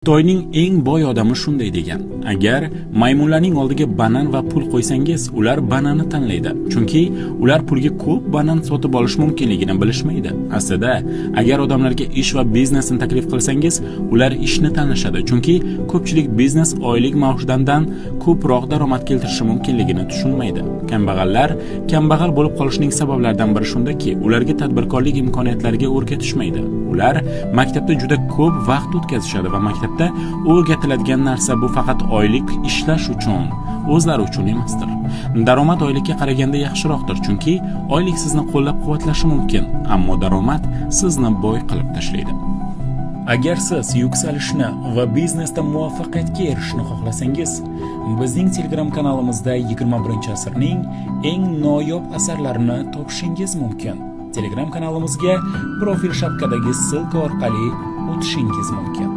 Xitoyning eng boy odami shunday degan: agar maymunlarning oldiga banan va pul qo'ysangiz, ular bananni tanlaydi, chunki ular pulga ko'p banan sotib olish mumkinligini bilishmaydi. Aslida, agar odamlarga ish va biznesni taklif qilsangiz, ular ishni tanlashadi, chunki ko'pchilik biznes oylik maoshdan ko'proq daromad keltirishi mumkinligini tushunmaydi. Kambag'allar kambag'al bo'lib qolishining sabablaridan biri shundaki, ularga tadbirkorlik imkoniyatlariga o'rgatishmaydi. Ular maktabda juda ko'p vaqt o'tkazishadi va maktabda o'rgatiladigan narsa bu faqat oylik ishlash uchun, o'zlari uchun emasdir. Daromad oylikka qaraganda yaxshiroqdir, chunki oylik sizni qo'llab-quvvatlashi mumkin, ammo daromad sizni boy qilib tashlaydi. Agar siz yuksalishni va biznesda muvaffaqiyatga erishishni xohlasangiz, bizning Telegram kanalimizda 21-asrning eng noyob asarlarini topishingiz mumkin. Telegram kanalimizga profil shapkadagi ssilka orqali o'tishingiz mumkin.